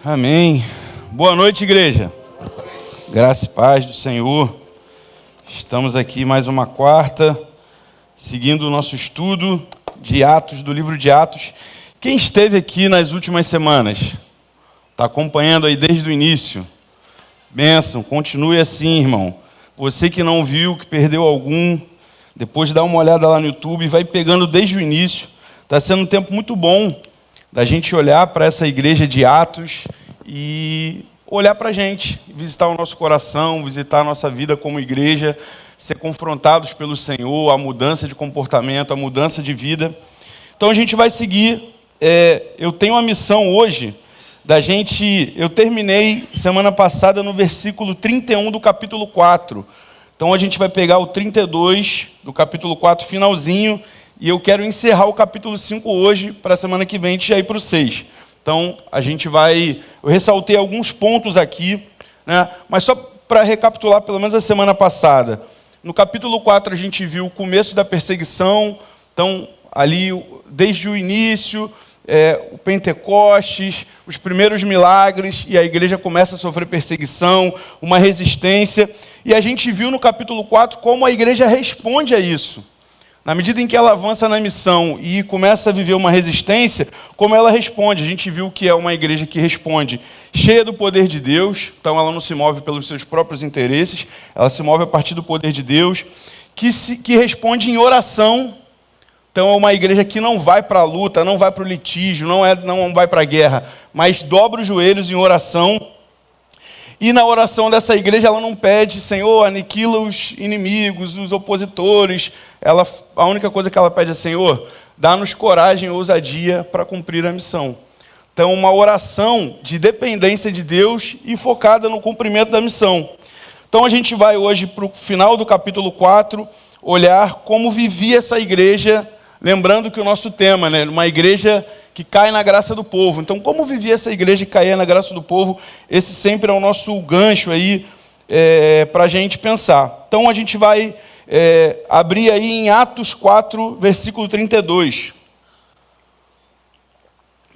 Amém. Boa noite, igreja. Graça e paz do Senhor. Estamos aqui mais uma quarta, seguindo o nosso estudo de Atos, do livro de Atos. Quem esteve aqui nas últimas semanas? Está acompanhando aí desde o início? Bênção, continue assim, irmão. Você que não viu, que perdeu algum, depois dá uma olhada lá no YouTube, vai pegando desde o início. Está sendo um tempo muito bom da gente olhar para essa igreja de Atos e olhar para a gente, visitar o nosso coração, visitar a nossa vida como igreja, ser confrontados pelo Senhor, a mudança de comportamento, a mudança de vida. Então a gente vai seguir. Eu tenho uma missão hoje da gente. Eu terminei semana passada no versículo 31 do capítulo 4. Então a gente vai pegar o 32 do capítulo 4, finalzinho. E eu quero encerrar o capítulo 5 hoje, para a semana que vem a gente já ir para o 6. Então, a gente vai... Eu ressaltei alguns pontos aqui, né? Mas só para recapitular, pelo menos a semana passada. No capítulo 4, a gente viu o começo da perseguição. Então, ali, desde o início, o Pentecostes, os primeiros milagres, e a igreja começa a sofrer perseguição, uma resistência. E a gente viu no capítulo 4 como a igreja responde a isso. Na medida em que ela avança na missão e começa a viver uma resistência, como ela responde? A gente viu que é uma igreja que responde cheia do poder de Deus, então ela não se move pelos seus próprios interesses, ela se move a partir do poder de Deus, que responde em oração. Então é uma igreja que não vai para a luta, não vai para o litígio, não vai para a guerra, mas dobra os joelhos em oração. E na oração dessa igreja, ela não pede, Senhor, aniquila os inimigos, os opositores. A única coisa que ela pede é, Senhor, dá-nos coragem e ousadia para cumprir a missão. Então, uma oração de dependência de Deus e focada no cumprimento da missão. Então, a gente vai hoje para o final do capítulo 4, olhar como vivia essa igreja, lembrando que o nosso tema, né, uma igreja que cai na graça do povo. Então, como vivia essa igreja que caía na graça do povo? Esse sempre é o nosso gancho aí para a gente pensar. Então, a gente vai abrir aí em Atos 4, versículo 32.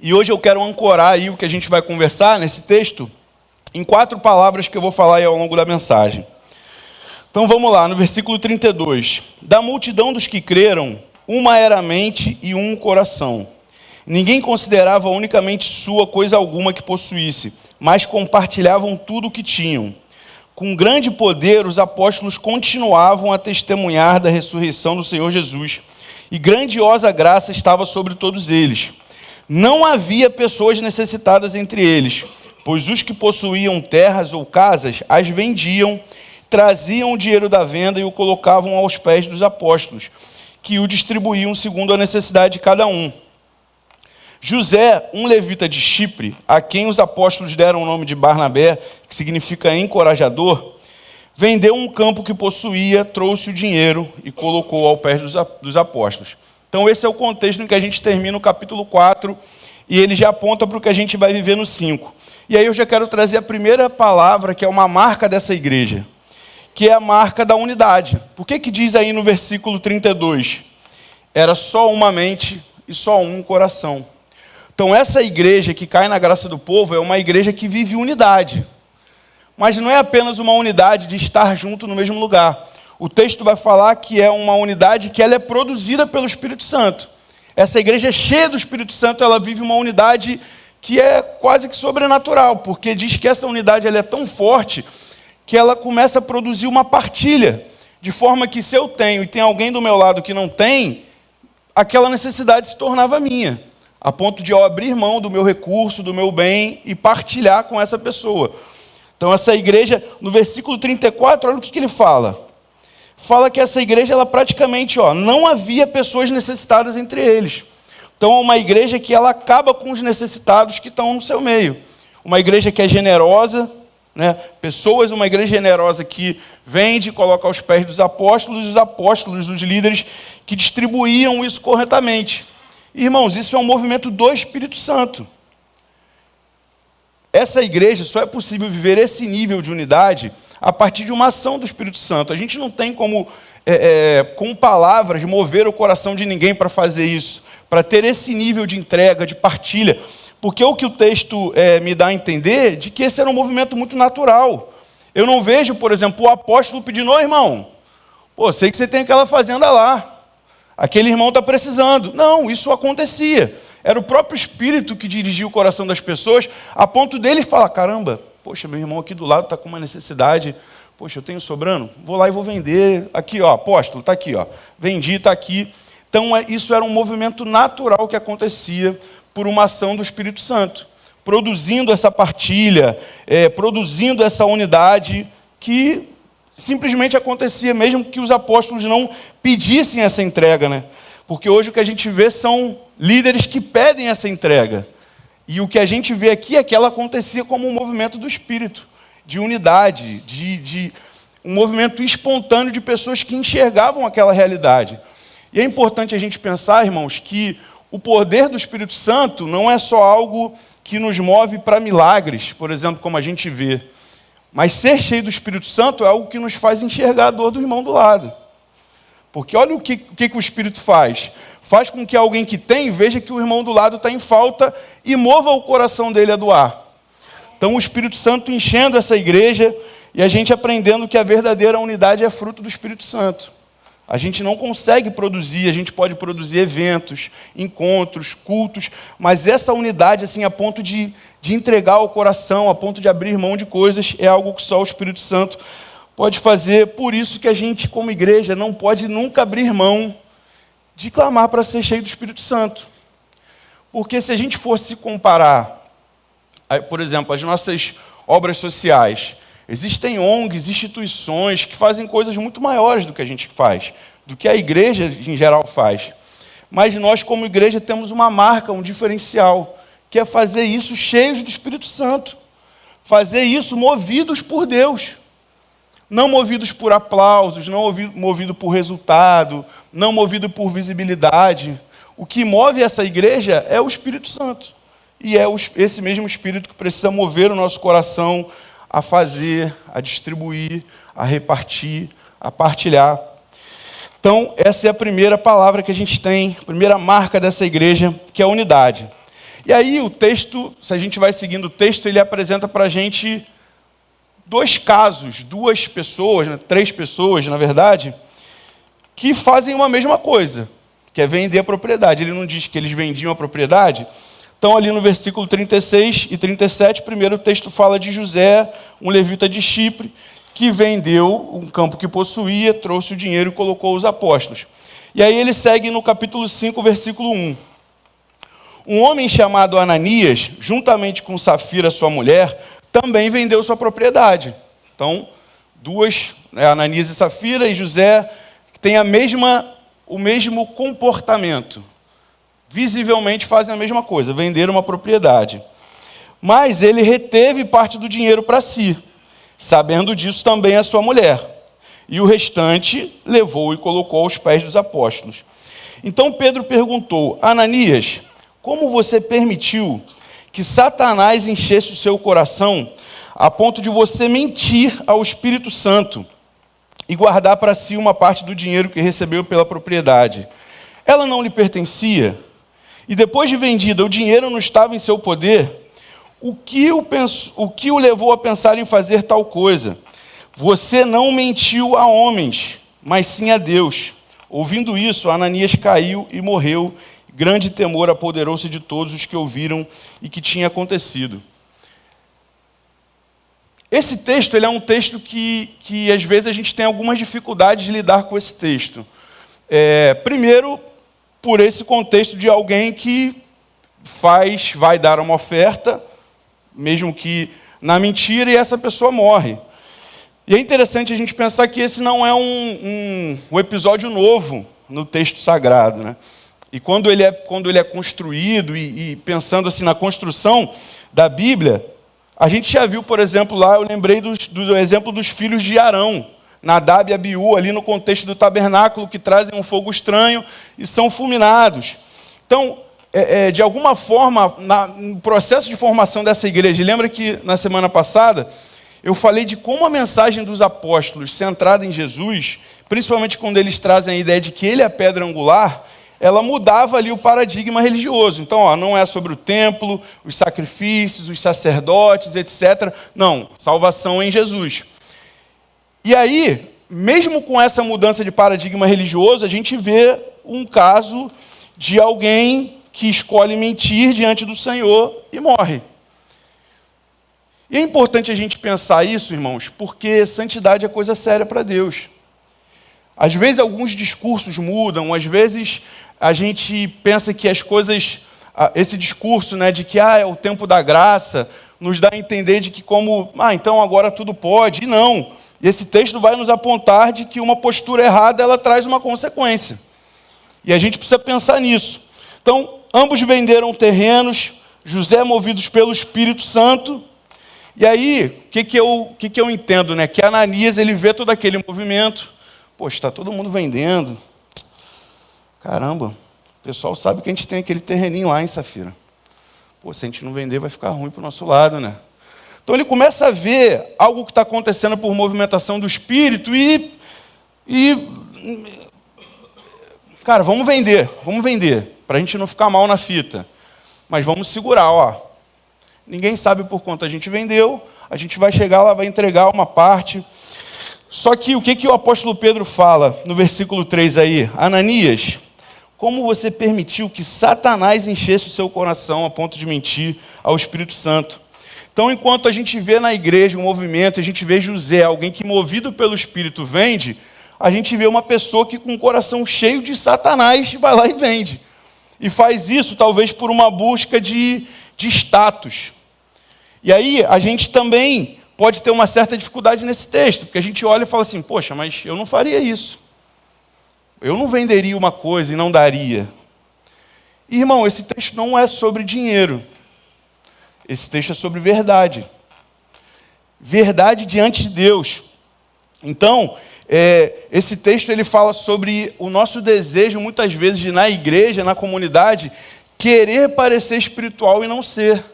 E hoje eu quero ancorar aí o que a gente vai conversar nesse texto em 4 palavras que eu vou falar aí ao longo da mensagem. Então, vamos lá, no versículo 32. Da multidão dos que creram, uma era a mente e um coração. Ninguém considerava unicamente sua coisa alguma que possuísse, mas compartilhavam tudo o que tinham. Com grande poder, os apóstolos continuavam a testemunhar da ressurreição do Senhor Jesus, e grandiosa graça estava sobre todos eles. Não havia pessoas necessitadas entre eles, pois os que possuíam terras ou casas as vendiam, traziam o dinheiro da venda e o colocavam aos pés dos apóstolos, que o distribuíam segundo a necessidade de cada um. José, um levita de Chipre, a quem os apóstolos deram o nome de Barnabé, que significa encorajador, vendeu um campo que possuía, trouxe o dinheiro e colocou ao pé dos apóstolos. Então esse é o contexto em que a gente termina o capítulo 4 e ele já aponta para o que a gente vai viver no 5. E aí eu já quero trazer a primeira palavra, que é uma marca dessa igreja, que é a marca da unidade. Por que diz aí no versículo 32? Era só uma mente e só um coração. Então, essa igreja que cai na graça do povo é uma igreja que vive unidade. Mas não é apenas uma unidade de estar junto no mesmo lugar. O texto vai falar que é uma unidade que ela é produzida pelo Espírito Santo. Essa igreja cheia do Espírito Santo, ela vive uma unidade que é quase que sobrenatural, porque diz que essa unidade ela é tão forte que ela começa a produzir uma partilha, de forma que se eu tenho e tem alguém do meu lado que não tem, aquela necessidade se tornava minha. A ponto de eu abrir mão do meu recurso, do meu bem e partilhar com essa pessoa. Então essa igreja, no versículo 34, olha o que ele fala. Fala que essa igreja, ela praticamente, não havia pessoas necessitadas entre eles. Então é uma igreja que ela acaba com os necessitados que estão no seu meio. Uma igreja que é generosa, né? Uma igreja generosa que vende, coloca aos pés dos apóstolos, e os apóstolos, os líderes, que distribuíam isso corretamente. Irmãos, isso é um movimento do Espírito Santo. Essa igreja só é possível viver esse nível de unidade a partir de uma ação do Espírito Santo. A gente não tem como, com palavras, mover o coração de ninguém para fazer isso, para ter esse nível de entrega, de partilha. Porque o que o texto me dá a entender, de que esse era um movimento muito natural. Eu não vejo, por exemplo, o apóstolo pedindo: ô irmão, pô, sei que você tem aquela fazenda lá, aquele irmão está precisando. Não, isso acontecia. Era o próprio Espírito que dirigia o coração das pessoas, a ponto dele falar: caramba, poxa, meu irmão aqui do lado está com uma necessidade, poxa, eu tenho sobrando, vou lá e vou vender. Aqui, ó, apóstolo, está aqui, ó, vendi, está aqui. Então, isso era um movimento natural que acontecia por uma ação do Espírito Santo, produzindo essa partilha, produzindo essa unidade que simplesmente acontecia, mesmo que os apóstolos não pedissem essa entrega, né? Porque hoje o que a gente vê são líderes que pedem essa entrega. E o que a gente vê aqui é que ela acontecia como um movimento do Espírito, de unidade, de um movimento espontâneo de pessoas que enxergavam aquela realidade. E é importante a gente pensar, irmãos, que o poder do Espírito Santo não é só algo que nos move para milagres, por exemplo, como a gente vê. Mas ser cheio do Espírito Santo é algo que nos faz enxergar a dor do irmão do lado. Porque olha o que o Espírito faz. Faz com que alguém que tem veja que o irmão do lado está em falta e mova o coração dele a doar. Então o Espírito Santo enchendo essa igreja e a gente aprendendo que a verdadeira unidade é fruto do Espírito Santo. A gente não consegue produzir, a gente pode produzir eventos, encontros, cultos, mas essa unidade, assim, a ponto de entregar o coração, a ponto de abrir mão de coisas, é algo que só o Espírito Santo pode fazer. Por isso que a gente, como igreja, não pode nunca abrir mão de clamar para ser cheio do Espírito Santo. Porque se a gente fosse comparar, por exemplo, as nossas obras sociais, existem ONGs, instituições que fazem coisas muito maiores do que a gente faz, do que a igreja em geral faz. Mas nós, como igreja, temos uma marca, um diferencial, que é fazer isso cheios do Espírito Santo. Fazer isso movidos por Deus. Não movidos por aplausos, não movido por resultado, não movido por visibilidade. O que move essa igreja é o Espírito Santo. E é esse mesmo Espírito que precisa mover o nosso coração a fazer, a distribuir, a repartir, a partilhar. Então, essa é a primeira palavra que a gente tem, a primeira marca dessa igreja, que é a unidade. E aí o texto, se a gente vai seguindo o texto, ele apresenta para a gente dois casos, duas pessoas, né, 3 pessoas, na verdade, que fazem uma mesma coisa, que é vender a propriedade. Ele não diz que eles vendiam a propriedade. Então, ali no versículo 36 e 37, primeiro o texto fala de José, um levita de Chipre, que vendeu um campo que possuía, trouxe o dinheiro e colocou os apóstolos. E aí ele segue no capítulo 5, versículo 1. Um homem chamado Ananias, juntamente com Safira, sua mulher, também vendeu sua propriedade. Então, duas, Ananias e Safira, e José, que têm o mesmo comportamento. Visivelmente fazem a mesma coisa, venderam uma propriedade. Mas ele reteve parte do dinheiro para si, sabendo disso também a sua mulher. E o restante levou e colocou aos pés dos apóstolos. Então Pedro perguntou: Ananias, como você permitiu que Satanás enchesse o seu coração a ponto de você mentir ao Espírito Santo e guardar para si uma parte do dinheiro que recebeu pela propriedade? Ela não lhe pertencia? E depois de vendida, o dinheiro não estava em seu poder? O que o levou a pensar em fazer tal coisa? Você não mentiu a homens, mas sim a Deus. Ouvindo isso, Ananias caiu e morreu. Grande temor apoderou-se de todos os que ouviram e que tinha acontecido. Esse texto ele é um texto que às vezes a gente tem algumas dificuldades de lidar com esse texto. Primeiro, por esse contexto de alguém que vai dar uma oferta, mesmo que na mentira, e essa pessoa morre. E é interessante a gente pensar que esse não é um episódio novo no texto sagrado, né? E quando ele é construído, e pensando assim na construção da Bíblia, a gente já viu, por exemplo, lá, eu lembrei do exemplo dos filhos de Arão, Nadab e Abiú, ali no contexto do tabernáculo, que trazem um fogo estranho e são fulminados. Então, de alguma forma, no processo de formação dessa igreja, lembra que na semana passada eu falei de como a mensagem dos apóstolos, centrada em Jesus, principalmente quando eles trazem a ideia de que ele é a pedra angular, ela mudava ali o paradigma religioso. Então, não é sobre o templo, os sacrifícios, os sacerdotes, etc. Não, salvação em Jesus. E aí, mesmo com essa mudança de paradigma religioso, a gente vê um caso de alguém que escolhe mentir diante do Senhor e morre. E é importante a gente pensar isso, irmãos, porque santidade é coisa séria para Deus. Às vezes alguns discursos mudam, às vezes a gente pensa que as coisas, esse discurso, né, de que é o tempo da graça, nos dá a entender de que então agora tudo pode. E não. E esse texto vai nos apontar de que uma postura errada, ela traz uma consequência. E a gente precisa pensar nisso. Então, ambos venderam terrenos, José movidos pelo Espírito Santo. E aí, o que eu entendo, né? Que Ananias, ele vê todo aquele movimento. Poxa, está todo mundo vendendo. Caramba, o pessoal sabe que a gente tem aquele terreninho lá em Safira. Pô, se a gente não vender, vai ficar ruim para o nosso lado, né? Então ele começa a ver algo que está acontecendo por movimentação do Espírito cara, vamos vender, para a gente não ficar mal na fita. Mas vamos segurar, Ninguém sabe por quanto a gente vendeu, a gente vai chegar lá, vai entregar uma parte. Só que o que o apóstolo Pedro fala no versículo 3 aí? Ananias, como você permitiu que Satanás enchesse o seu coração a ponto de mentir ao Espírito Santo? Então, enquanto a gente vê na igreja um movimento, a gente vê José, alguém que movido pelo Espírito vende, a gente vê uma pessoa que com o coração cheio de Satanás vai lá e vende. E faz isso talvez por uma busca de status. E aí a gente também pode ter uma certa dificuldade nesse texto, porque a gente olha e fala assim, poxa, mas eu não faria isso. Eu não venderia uma coisa e não daria. E, irmão, esse texto não é sobre dinheiro. Esse texto é sobre verdade. Verdade diante de Deus. Então, esse texto ele fala sobre o nosso desejo, muitas vezes, de na igreja, na comunidade, querer parecer espiritual e não ser.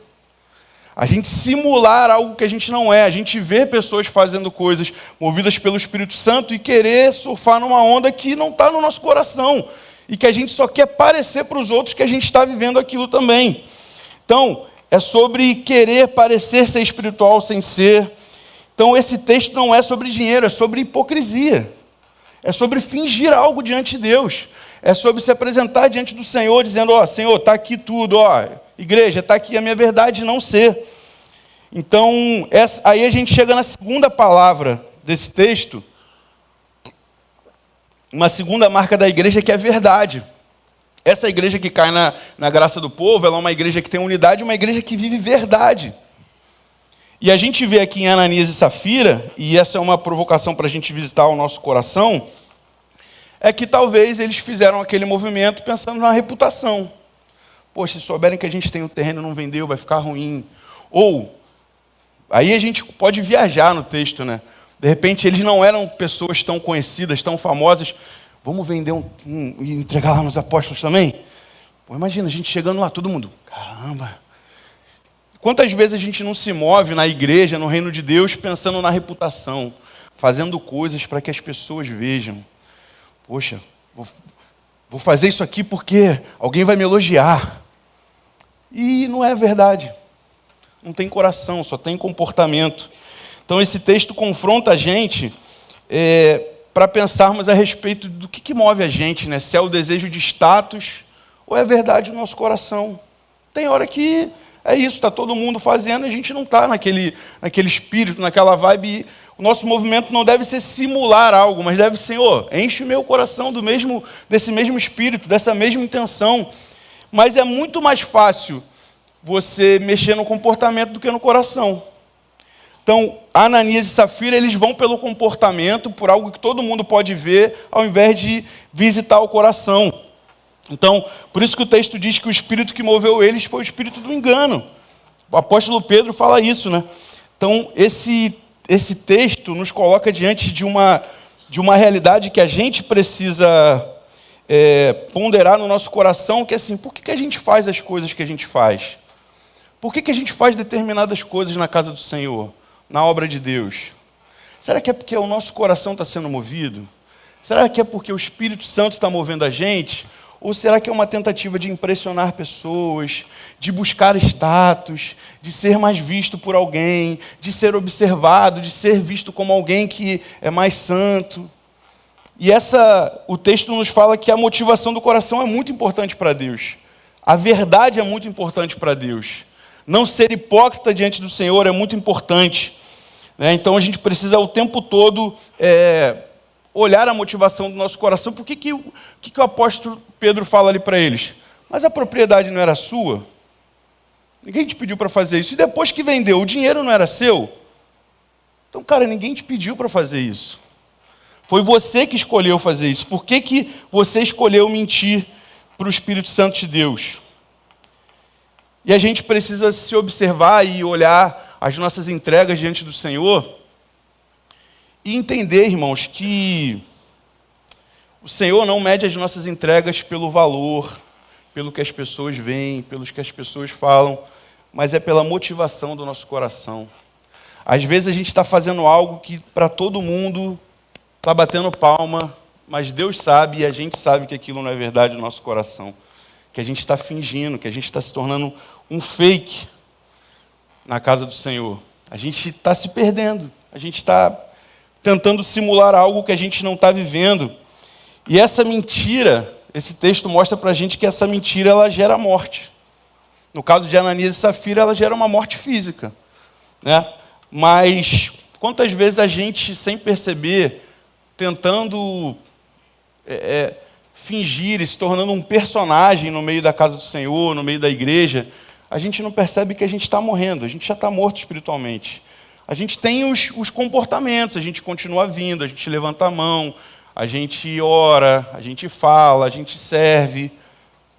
A gente simular algo que a gente não é. A gente vê pessoas fazendo coisas movidas pelo Espírito Santo e querer surfar numa onda que não está no nosso coração. E que a gente só quer parecer para os outros que a gente está vivendo aquilo também. Então, é sobre querer parecer ser espiritual sem ser. Então, esse texto não é sobre dinheiro, é sobre hipocrisia. É sobre fingir algo diante de Deus. É sobre se apresentar diante do Senhor, dizendo, Senhor, está aqui tudo, igreja, está aqui a minha verdade não ser. Então, aí a gente chega na segunda palavra desse texto, uma segunda marca da igreja que é verdade. Essa igreja que cai na graça do povo, ela é uma igreja que tem unidade, uma igreja que vive verdade. E a gente vê aqui em Ananias e Safira, e essa é uma provocação para a gente visitar o nosso coração, é que talvez eles fizeram aquele movimento pensando na reputação. Poxa, se souberem que a gente tem um terreno e não vendeu, vai ficar ruim. Ou, aí a gente pode viajar no texto, né? De repente, eles não eram pessoas tão conhecidas, tão famosas. Vamos vender e entregar lá nos apóstolos também? Pô, imagina, a gente chegando lá, todo mundo, caramba. Quantas vezes a gente não se move na igreja, no reino de Deus, pensando na reputação, fazendo coisas para que as pessoas vejam. Poxa, vou fazer isso aqui porque alguém vai me elogiar. E não é verdade. Não tem coração, só tem comportamento. Então esse texto confronta a gente para pensarmos a respeito do que move a gente, né? Se é o desejo de status ou é verdade no nosso coração. Tem hora que é isso, está todo mundo fazendo e a gente não está naquele espírito, naquela vibe. O nosso movimento não deve ser simular algo, mas deve ser, Senhor, enche o meu coração desse mesmo espírito, dessa mesma intenção. Mas é muito mais fácil você mexer no comportamento do que no coração. Então, Ananias e Safira, eles vão pelo comportamento, por algo que todo mundo pode ver, ao invés de visitar o coração. Então, por isso que o texto diz que o espírito que moveu eles foi o espírito do engano. O apóstolo Pedro fala isso, né? Então, esse texto nos coloca diante de uma realidade que a gente precisa ponderar no nosso coração, que é assim, por que a gente faz as coisas que a gente faz? Por que a gente faz determinadas coisas na casa do Senhor, na obra de Deus? Será que é porque o nosso coração está sendo movido? Será que é porque o Espírito Santo está movendo a gente? Ou será que é uma tentativa de impressionar pessoas, de buscar status, de ser mais visto por alguém, de ser observado, de ser visto como alguém que é mais santo? E o texto nos fala que a motivação do coração é muito importante para Deus. A verdade é muito importante para Deus. Não ser hipócrita diante do Senhor é muito importante. Então a gente precisa o tempo todo olhar a motivação do nosso coração. Por que o apóstolo Pedro fala ali para eles? Mas a propriedade não era sua? Ninguém te pediu para fazer isso. E depois que vendeu, o dinheiro não era seu? Então, cara, ninguém te pediu para fazer isso. Foi você que escolheu fazer isso. Por que você escolheu mentir para o Espírito Santo de Deus? E a gente precisa se observar e olhar as nossas entregas diante do Senhor e entender, irmãos, que o Senhor não mede as nossas entregas pelo valor, pelo que as pessoas veem, pelo que as pessoas falam, mas é pela motivação do nosso coração. Às vezes a gente está fazendo algo que para todo mundo está batendo palma, mas Deus sabe e a gente sabe que aquilo não é verdade no nosso coração. Que a gente está fingindo, que a gente está se tornando um fake na casa do Senhor. A gente está se perdendo, a gente está tentando simular algo que a gente não está vivendo. E essa mentira, esse texto mostra para a gente que essa mentira ela gera morte. No caso de Ananias e Safira, ela gera uma morte física, né? Mas quantas vezes a gente, sem perceber, tentando fingir e se tornando um personagem no meio da casa do Senhor, no meio da igreja, a gente não percebe que a gente está morrendo, a gente já está morto espiritualmente. A gente tem os comportamentos, a gente continua vindo, a gente levanta a mão, a gente ora, a gente fala, a gente serve,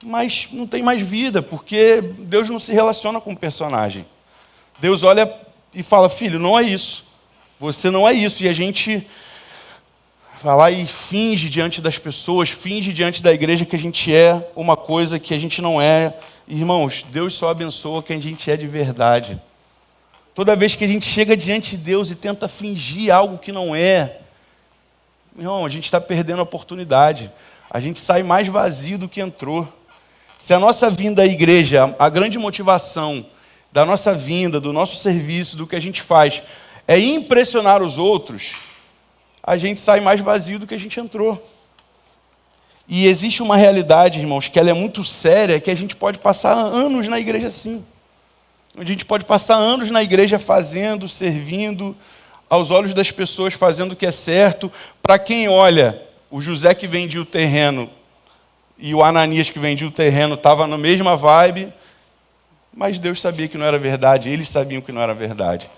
mas não tem mais vida, porque Deus não se relaciona com o personagem. Deus olha e fala, filho, não é isso, você não é isso, e a gente vai lá e finge diante das pessoas, finge diante da igreja que a gente é uma coisa que a gente não é. Irmãos, Deus só abençoa quem a gente é de verdade. Toda vez que a gente chega diante de Deus e tenta fingir algo que não é, irmão, a gente está perdendo a oportunidade. A gente sai mais vazio do que entrou. Se a nossa vinda à igreja, a grande motivação da nossa vinda, do nosso serviço, do que a gente faz, é impressionar os outros, a gente sai mais vazio do que a gente entrou. E existe uma realidade, irmãos, que ela é muito séria, que a gente pode passar anos na igreja assim. A gente pode passar anos na igreja fazendo, servindo, aos olhos das pessoas fazendo o que é certo. Para quem olha, o José que vendia o terreno e o Ananias que vendia o terreno estavam na mesma vibe, mas Deus sabia que não era verdade, eles sabiam que não era verdade.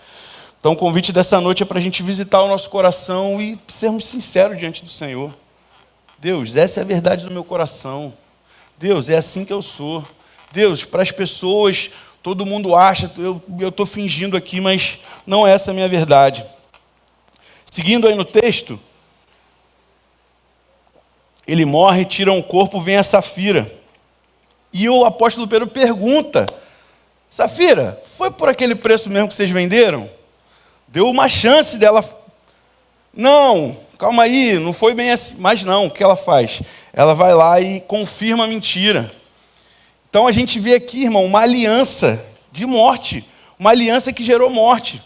Então o convite dessa noite é para a gente visitar o nosso coração e sermos sinceros diante do Senhor. Deus, essa é a verdade do meu coração. Deus, é assim que eu sou. Deus, para as pessoas, todo mundo acha, eu estou fingindo aqui, mas não é essa a minha verdade. Seguindo aí no texto, ele morre, tiram o corpo, vem a Safira. E o apóstolo Pedro pergunta, Safira, foi por aquele preço mesmo que vocês venderam? Deu uma chance dela. Não, calma aí, não foi bem assim. Mas não, o que ela faz? Ela vai lá e confirma a mentira. Então a gente vê aqui, irmão, uma aliança de morte. Uma aliança que gerou morte.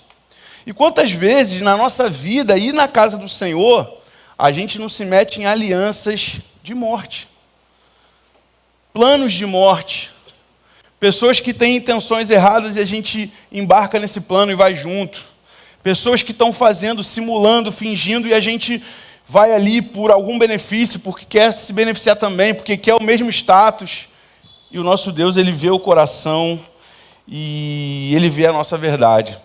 E quantas vezes na nossa vida e na casa do Senhor, a gente não se mete em alianças de morte. Planos de morte. Pessoas que têm intenções erradas e a gente embarca nesse plano e vai junto. Pessoas que estão fazendo, simulando, fingindo, e a gente vai ali por algum benefício, porque quer se beneficiar também, porque quer o mesmo status. E o nosso Deus, Ele vê o coração e Ele vê a nossa verdade.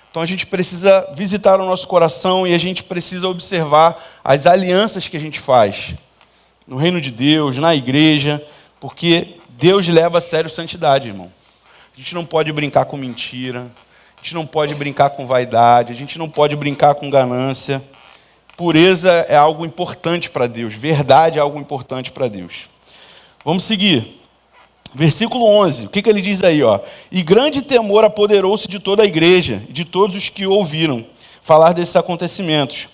Então a gente precisa visitar o nosso coração e a gente precisa observar as alianças que a gente faz. No reino de Deus, na igreja, porque Deus leva a sério santidade, irmão. A gente não pode brincar com mentira. A gente não pode brincar com vaidade, a gente não pode brincar com ganância. Pureza é algo importante para Deus, verdade é algo importante para Deus. Vamos seguir. Versículo 11, o que ele diz aí? E grande temor apoderou-se de toda a igreja, e de todos os que ouviram falar desses acontecimentos.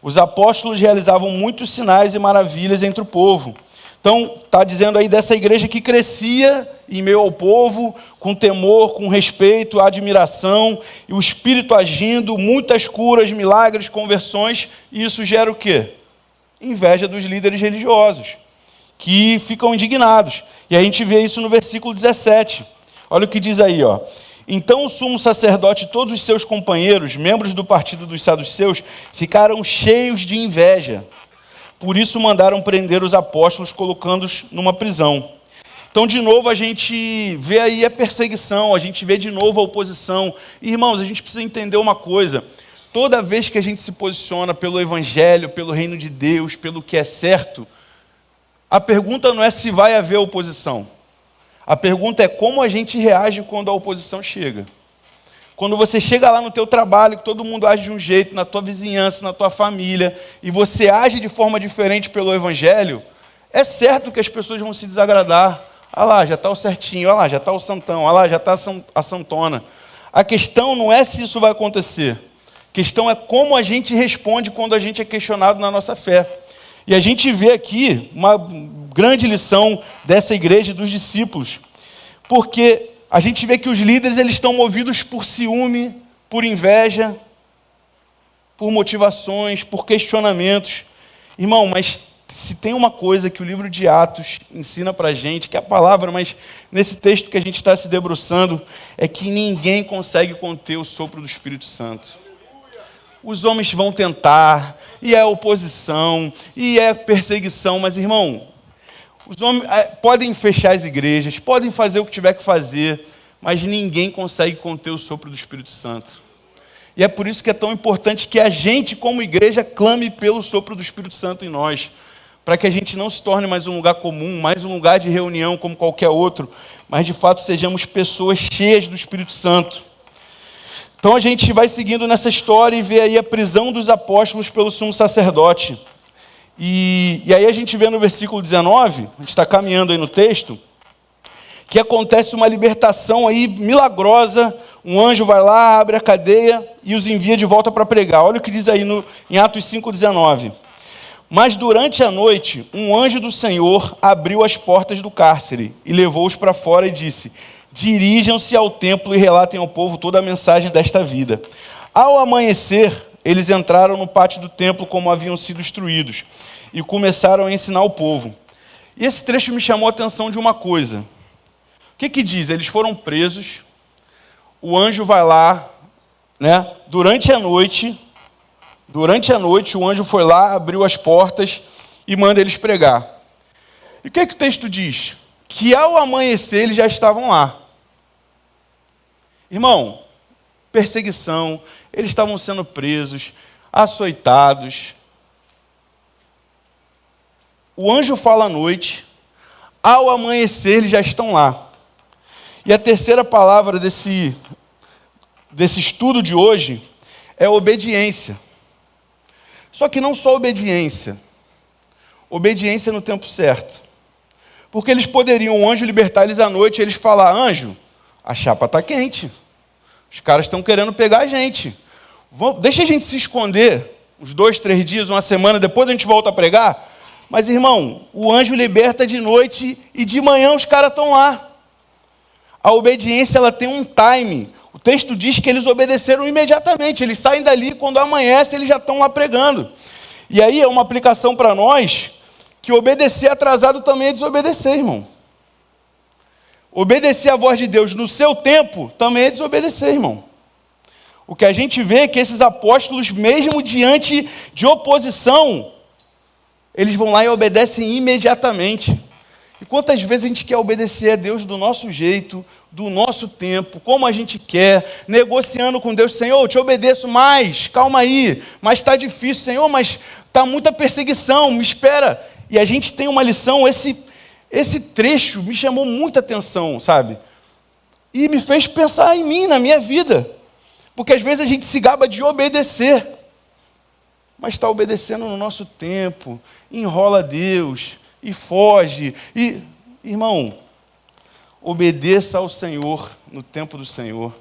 Os apóstolos realizavam muitos sinais e maravilhas entre o povo. Então, está dizendo aí dessa igreja que crescia em meio ao povo, com temor, com respeito, admiração, e o Espírito agindo, muitas curas, milagres, conversões, e isso gera o quê? Inveja dos líderes religiosos, que ficam indignados. E a gente vê isso no versículo 17. Olha o que diz aí, ó. Então o sumo sacerdote e todos os seus companheiros, membros do partido dos saduceus, ficaram cheios de inveja. Por isso mandaram prender os apóstolos, colocando-os numa prisão. Então, de novo, a gente vê aí a perseguição, a gente vê de novo a oposição. E, irmãos, a gente precisa entender uma coisa. Toda vez que a gente se posiciona pelo Evangelho, pelo reino de Deus, pelo que é certo, a pergunta não é se vai haver oposição. A pergunta é como a gente reage quando a oposição chega. Quando você chega lá no teu trabalho, que todo mundo age de um jeito, na tua vizinhança, na tua família, e você age de forma diferente pelo Evangelho, é certo que as pessoas vão se desagradar. Ah lá, já está o certinho, ah lá, já está o santão, ah lá, já está a santona. A questão não é se isso vai acontecer. A questão é como a gente responde quando a gente é questionado na nossa fé. E a gente vê aqui uma grande lição dessa igreja e dos discípulos. Porque a gente vê que os líderes eles estão movidos por ciúme, por inveja, por motivações, por questionamentos. Irmão, mas se tem uma coisa que o livro de Atos ensina para a gente, que é a palavra, mas nesse texto que a gente está se debruçando, é que ninguém consegue conter o sopro do Espírito Santo. Os homens vão tentar, e é oposição, e é perseguição, mas, irmão, os homens podem fechar as igrejas, podem fazer o que tiver que fazer, mas ninguém consegue conter o sopro do Espírito Santo. E é por isso que é tão importante que a gente, como igreja, clame pelo sopro do Espírito Santo em nós, para que a gente não se torne mais um lugar comum, mais um lugar de reunião como qualquer outro, mas de fato sejamos pessoas cheias do Espírito Santo. Então a gente vai seguindo nessa história e vê aí a prisão dos apóstolos pelo sumo sacerdote. E aí a gente vê no versículo 19, a gente está caminhando aí no texto, que acontece uma libertação aí milagrosa, um anjo vai lá, abre a cadeia e os envia de volta para pregar. Olha o que diz aí em Atos 5,19. Mas durante a noite, um anjo do Senhor abriu as portas do cárcere e levou-os para fora e disse: dirijam-se ao templo e relatem ao povo toda a mensagem desta vida. Ao amanhecer, eles entraram no pátio do templo como haviam sido instruídos e começaram a ensinar o povo. E esse trecho me chamou a atenção de uma coisa. O que diz? Eles foram presos, o anjo vai lá, né? Durante a noite, o anjo foi lá, abriu as portas e manda eles pregar. E o que o texto diz? Que ao amanhecer eles já estavam lá. Irmão, perseguição, eles estavam sendo presos, açoitados. O anjo fala à noite, ao amanhecer eles já estão lá. E a terceira palavra desse estudo de hoje é obediência. Só que não só obediência no tempo certo. Porque eles poderiam, o anjo libertar eles à noite, e eles falar: anjo, a chapa está quente, os caras estão querendo pegar a gente, deixa a gente se esconder uns 2, 3 dias, uma semana, depois a gente volta a pregar. Mas, irmão, o anjo liberta de noite e de manhã os caras estão lá. A obediência ela tem um time. O texto diz que eles obedeceram imediatamente, eles saem dali, quando amanhece eles já estão lá pregando. E aí é uma aplicação para nós, que obedecer atrasado também é desobedecer, irmão. Obedecer a voz de Deus no seu tempo também é desobedecer, irmão. O que a gente vê é que esses apóstolos, mesmo diante de oposição, eles vão lá e obedecem imediatamente. E quantas vezes a gente quer obedecer a Deus do nosso jeito, do nosso tempo, como a gente quer, negociando com Deus: Senhor, eu te obedeço mais, calma aí, mas está difícil, Senhor, mas está muita perseguição, me espera. E a gente tem uma lição, esse trecho me chamou muita atenção, sabe? E me fez pensar em mim, na minha vida. Porque às vezes a gente se gaba de obedecer, mas está obedecendo no nosso tempo, enrola Deus e foge. E, irmão, obedeça ao Senhor no tempo do Senhor.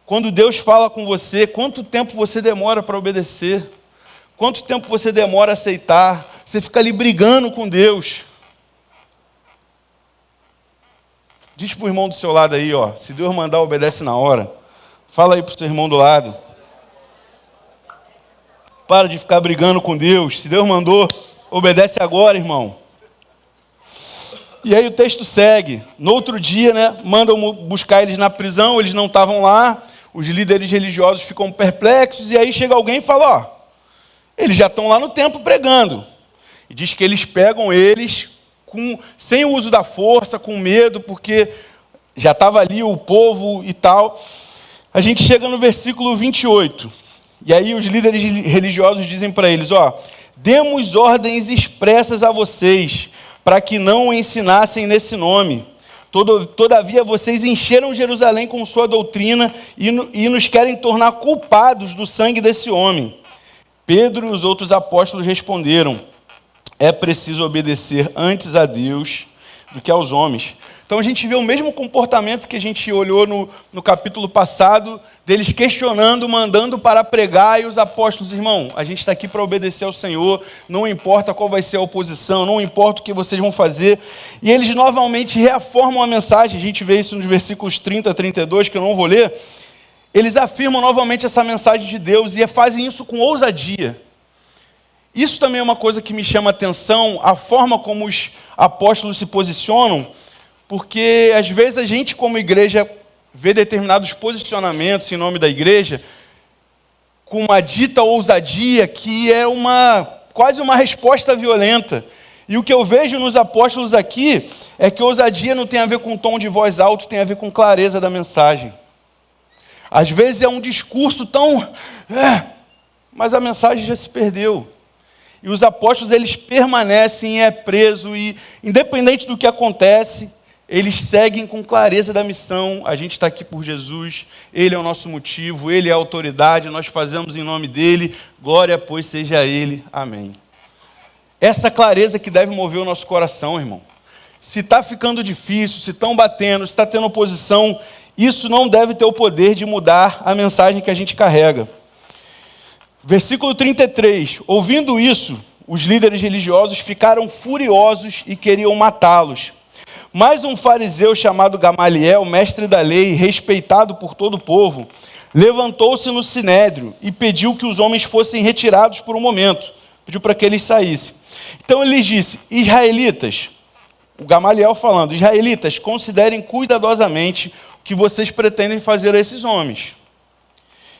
Quando Deus fala com você, quanto tempo você demora para obedecer? Quanto tempo você demora a aceitar? Você fica ali brigando com Deus. Diz para o irmão do seu lado aí, ó, se Deus mandar, obedece na hora. Fala aí para o seu irmão do lado. Para de ficar brigando com Deus. Se Deus mandou, obedece agora, irmão. E aí o texto segue. No outro dia, né, mandam buscar eles na prisão, eles não estavam lá. Os líderes religiosos ficam perplexos. E aí chega alguém e fala, ó, eles já estão lá no templo pregando. E diz que eles pegam eles sem o uso da força, com medo, porque já estava ali o povo e tal. A gente chega no versículo 28. E aí os líderes religiosos dizem para eles, ó, demos ordens expressas a vocês, para que não o ensinassem nesse nome. Todavia vocês encheram Jerusalém com sua doutrina e nos querem tornar culpados do sangue desse homem. Pedro e os outros apóstolos responderam, é preciso obedecer antes a Deus do que aos homens. Então a gente vê o mesmo comportamento que a gente olhou no capítulo passado, deles questionando, mandando para pregar, e os apóstolos, irmão, a gente está aqui para obedecer ao Senhor, não importa qual vai ser a oposição, não importa o que vocês vão fazer. E eles novamente reafirmam a mensagem, a gente vê isso nos versículos 30 a 32, que eu não vou ler. Eles afirmam novamente essa mensagem de Deus e fazem isso com ousadia. Isso também é uma coisa que me chama a atenção, a forma como os apóstolos se posicionam, porque às vezes a gente como igreja vê determinados posicionamentos em nome da igreja com uma dita ousadia que é quase uma resposta violenta. E o que eu vejo nos apóstolos aqui é que ousadia não tem a ver com tom de voz alto, tem a ver com clareza da mensagem. Às vezes é um discurso tão... mas a mensagem já se perdeu. E os apóstolos, eles permanecem presos e, independente do que acontece, eles seguem com clareza da missão. A gente está aqui por Jesus, Ele é o nosso motivo, Ele é a autoridade, nós fazemos em nome dEle, glória, pois, seja a Ele. Amém. Essa clareza que deve mover o nosso coração, irmão. Se está ficando difícil, se estão batendo, se está tendo oposição, isso não deve ter o poder de mudar a mensagem que a gente carrega. Versículo 33, ouvindo isso, os líderes religiosos ficaram furiosos e queriam matá-los. Mas um fariseu chamado Gamaliel, mestre da lei, respeitado por todo o povo, levantou-se no sinédrio e pediu que os homens fossem retirados por um momento. Pediu para que eles saíssem. Então ele lhes disse, israelitas, o Gamaliel falando, israelitas, considerem cuidadosamente o que vocês pretendem fazer a esses homens.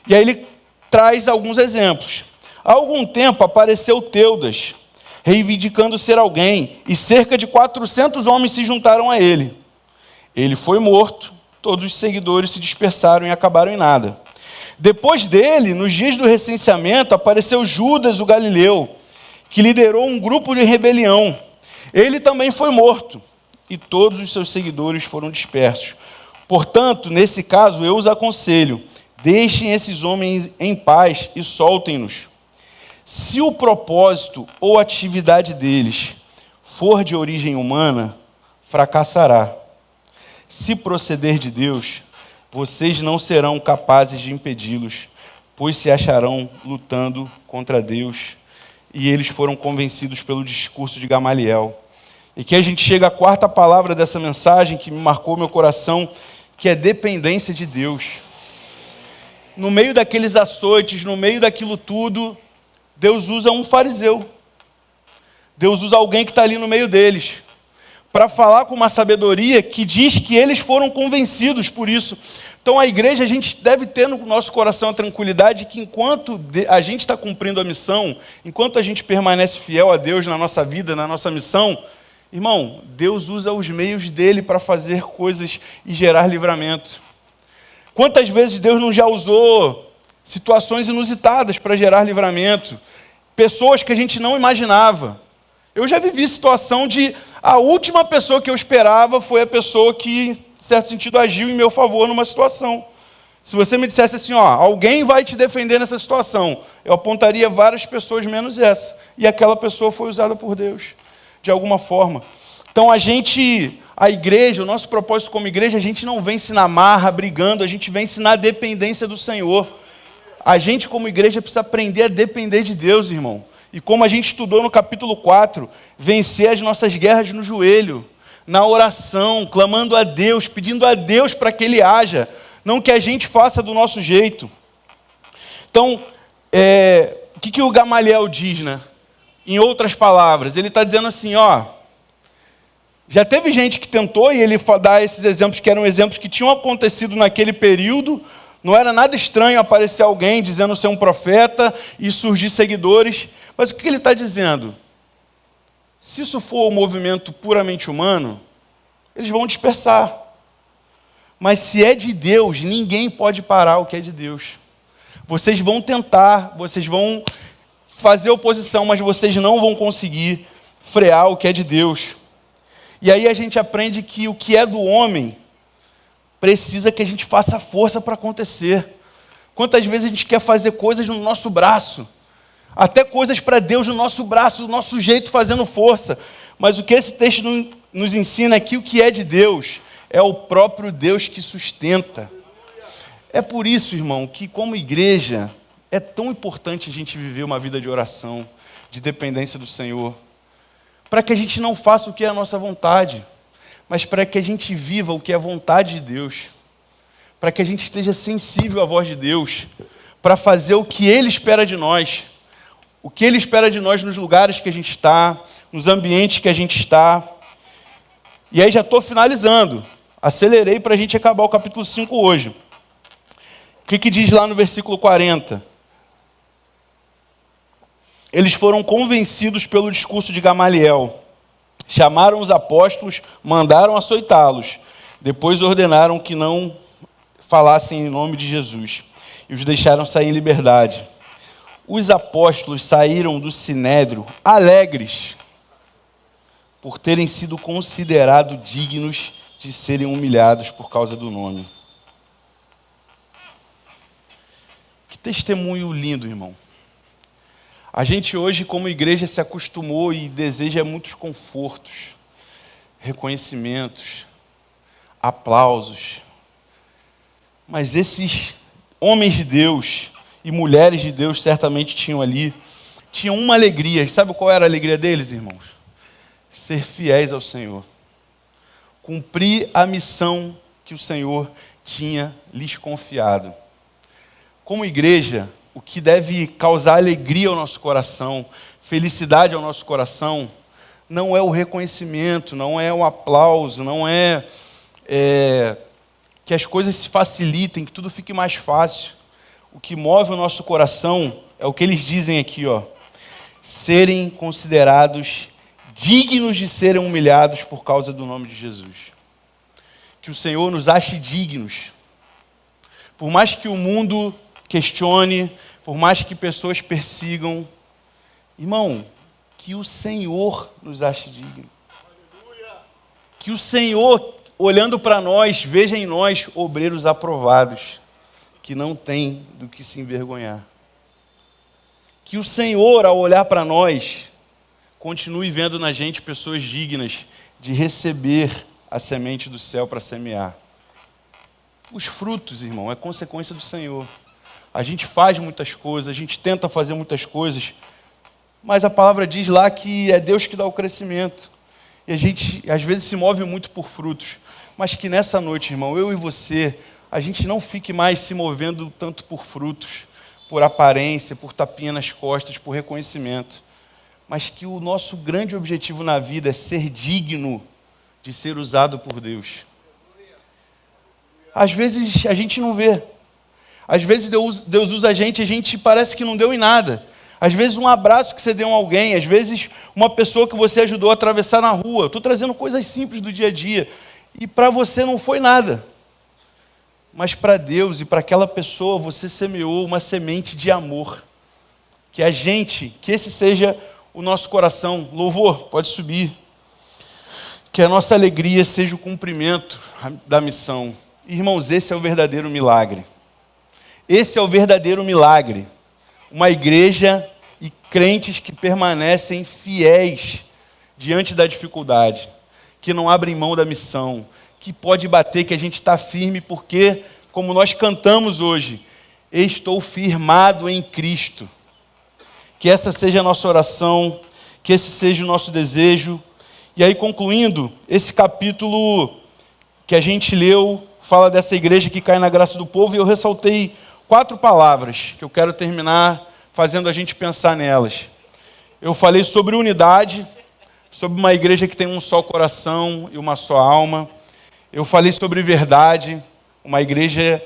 E aí ele traz alguns exemplos. Há algum tempo apareceu Teudas, reivindicando ser alguém, e cerca de 400 homens se juntaram a ele. Ele foi morto, todos os seguidores se dispersaram e acabaram em nada. Depois dele, nos dias do recenseamento, apareceu Judas, o Galileu, que liderou um grupo de rebelião. Ele também foi morto, e todos os seus seguidores foram dispersos. Portanto, nesse caso, eu os aconselho, deixem esses homens em paz e soltem-nos. Se o propósito ou atividade deles for de origem humana, fracassará. Se proceder de Deus, vocês não serão capazes de impedi-los, pois se acharão lutando contra Deus. E eles foram convencidos pelo discurso de Gamaliel. E que a gente chega à quarta palavra dessa mensagem que me marcou meu coração, que é dependência de Deus. No meio daqueles açoites, no meio daquilo tudo, Deus usa um fariseu. Deus usa alguém que está ali no meio deles, para falar com uma sabedoria que diz que eles foram convencidos por isso. Então a igreja, a gente deve ter no nosso coração a tranquilidade que enquanto a gente está cumprindo a missão, enquanto a gente permanece fiel a Deus na nossa vida, na nossa missão, irmão, Deus usa os meios dele para fazer coisas e gerar livramento. Quantas vezes Deus não já usou situações inusitadas para gerar livramento? Pessoas que a gente não imaginava. Eu já vivi situação de a última pessoa que eu esperava foi a pessoa que, em certo sentido, agiu em meu favor numa situação. Se você me dissesse assim, ó, alguém vai te defender nessa situação, eu apontaria várias pessoas menos essa. E aquela pessoa foi usada por Deus, de alguma forma. Então a igreja, o nosso propósito como igreja, a gente não vence na marra, brigando, a gente vence na dependência do Senhor. A gente como igreja precisa aprender a depender de Deus, irmão. E como a gente estudou no capítulo 4, vencer as nossas guerras no joelho. na oração, clamando a Deus, pedindo a Deus para que Ele haja, não que a gente faça do nosso jeito. Então, o que o Gamaliel diz, né? Em outras palavras, ele está dizendo assim, já teve gente que tentou, e ele dá esses exemplos que eram exemplos que tinham acontecido naquele período. Não era nada estranho aparecer alguém dizendo ser um profeta e surgir seguidores. Mas o que ele está dizendo? Se isso for um movimento puramente humano, eles vão dispersar. Mas se é de Deus, ninguém pode parar o que é de Deus. Vocês vão tentar, vocês vão fazer oposição, mas vocês não vão conseguir frear o que é de Deus. E aí a gente aprende que o que é do homem precisa que a gente faça força para acontecer. Quantas vezes a gente quer fazer coisas no nosso braço, até coisas para Deus no nosso braço, do nosso jeito, fazendo força. Mas o que esse texto nos ensina é que o que é de Deus é o próprio Deus que sustenta. É por isso, irmão, que como igreja é tão importante a gente viver uma vida de oração, de dependência do Senhor, para que a gente não faça o que é a nossa vontade, mas para que a gente viva o que é a vontade de Deus, para que a gente esteja sensível à voz de Deus, para fazer o que Ele espera de nós, o que Ele espera de nós nos lugares que a gente está, nos ambientes que a gente está. E aí já estou finalizando, acelerei para a gente acabar o capítulo 5 hoje. O que diz lá no versículo 40? Eles foram convencidos pelo discurso de Gamaliel. Chamaram os apóstolos, mandaram açoitá-los. Depois ordenaram que não falassem em nome de Jesus. E os deixaram sair em liberdade. Os apóstolos saíram do sinédrio alegres por terem sido considerados dignos de serem humilhados por causa do nome. Que testemunho lindo, irmão. A gente hoje, como igreja, se acostumou e deseja muitos confortos, reconhecimentos, aplausos. Mas esses homens de Deus e mulheres de Deus certamente tinham uma alegria. E sabe qual era a alegria deles, irmãos? Ser fiéis ao Senhor. Cumprir a missão que o Senhor tinha lhes confiado. Como igreja, o que deve causar alegria ao nosso coração, felicidade ao nosso coração, não é o reconhecimento, não é o aplauso, não é que as coisas se facilitem, que tudo fique mais fácil. O que move o nosso coração é o que eles dizem aqui, serem considerados dignos de serem humilhados por causa do nome de Jesus. Que o Senhor nos ache dignos. Por mais que o mundo questione, por mais que pessoas persigam, irmão, que o Senhor nos ache digno. Que o Senhor, olhando para nós, veja em nós obreiros aprovados, que não têm do que se envergonhar. Que o Senhor, ao olhar para nós, continue vendo na gente pessoas dignas de receber a semente do céu para semear. Os frutos, irmão, é consequência do Senhor. A gente faz muitas coisas, a gente tenta fazer muitas coisas, mas a palavra diz lá que é Deus que dá o crescimento. E a gente, às vezes, se move muito por frutos. Mas que nessa noite, irmão, eu e você, a gente não fique mais se movendo tanto por frutos, por aparência, por tapinha nas costas, por reconhecimento. Mas que o nosso grande objetivo na vida é ser digno de ser usado por Deus. Às vezes a gente não vê. Às vezes Deus usa a gente parece que não deu em nada. Às vezes um abraço que você deu a alguém, às vezes uma pessoa que você ajudou a atravessar na rua. Estou trazendo coisas simples do dia a dia. E para você não foi nada. Mas para Deus e para aquela pessoa você semeou uma semente de amor. Que esse seja o nosso coração. Louvor, pode subir. Que a nossa alegria seja o cumprimento da missão. Irmãos, esse é o verdadeiro milagre. Esse é o verdadeiro milagre. Uma igreja e crentes que permanecem fiéis diante da dificuldade, que não abrem mão da missão, que pode bater, que a gente está firme, porque, como nós cantamos hoje, estou firmado em Cristo. Que essa seja a nossa oração, que esse seja o nosso desejo, E aí, concluindo, esse capítulo que a gente leu fala dessa igreja que cai na graça do povo, e eu ressaltei 4 palavras que eu quero terminar fazendo a gente pensar nelas. Eu falei sobre unidade, sobre uma igreja que tem um só coração e uma só alma. Eu falei sobre verdade, uma igreja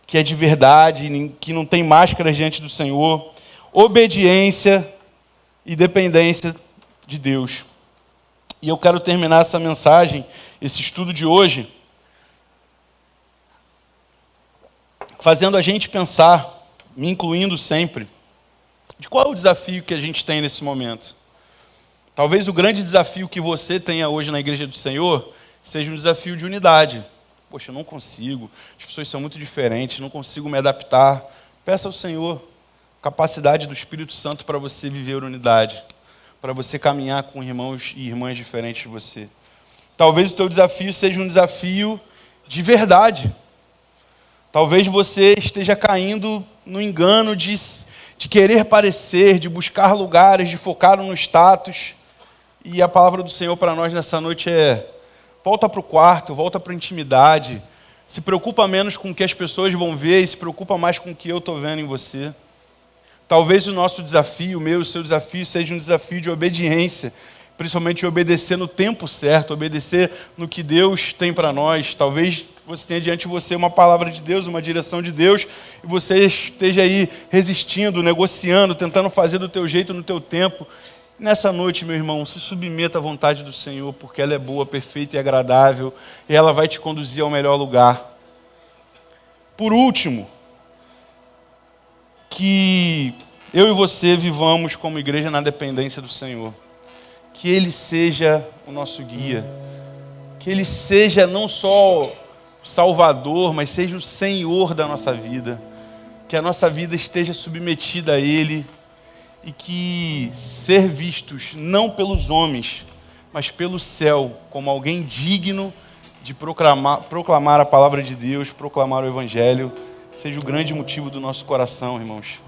que é de verdade, que não tem máscaras diante do Senhor. Obediência e dependência de Deus. E eu quero terminar essa mensagem, esse estudo de hoje, fazendo a gente pensar, me incluindo sempre, de qual é o desafio que a gente tem nesse momento. Talvez o grande desafio que você tenha hoje na Igreja do Senhor seja um desafio de unidade. Poxa, eu não consigo, as pessoas são muito diferentes, não consigo me adaptar. Peça ao Senhor capacidade do Espírito Santo para você viver unidade, para você caminhar com irmãos e irmãs diferentes de você. Talvez o teu desafio seja um desafio de verdade. Talvez você esteja caindo no engano de querer parecer, de buscar lugares, de focar no status. E a palavra do Senhor para nós nessa noite é: volta para o quarto, volta para a intimidade. Se preocupa menos com o que as pessoas vão ver e se preocupa mais com o que eu estou vendo em você. Talvez o nosso desafio, o meu, o seu desafio, seja um desafio de obediência, principalmente obedecer no tempo certo, obedecer no que Deus tem para nós. Talvez você tenha diante de você uma palavra de Deus, uma direção de Deus, e você esteja aí resistindo, negociando, tentando fazer do teu jeito, no teu tempo. Nessa noite, meu irmão, se submeta à vontade do Senhor, porque ela é boa, perfeita e agradável, e ela vai te conduzir ao melhor lugar. Por último, que eu e você vivamos como igreja na dependência do Senhor. Que Ele seja o nosso guia. Que Ele seja não só o Salvador, mas seja o Senhor da nossa vida. Que a nossa vida esteja submetida a Ele. E que ser vistos não pelos homens, mas pelo céu, como alguém digno de proclamar a palavra de Deus, proclamar o Evangelho, seja o grande motivo do nosso coração, irmãos.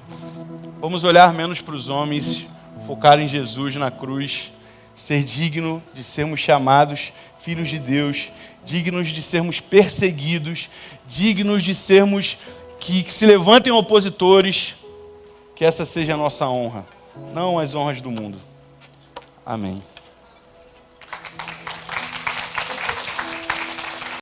Vamos olhar menos para os homens, focar em Jesus na cruz, ser digno de sermos chamados filhos de Deus, dignos de sermos perseguidos, dignos de sermos que se levantem opositores, que essa seja a nossa honra, não as honras do mundo. Amém.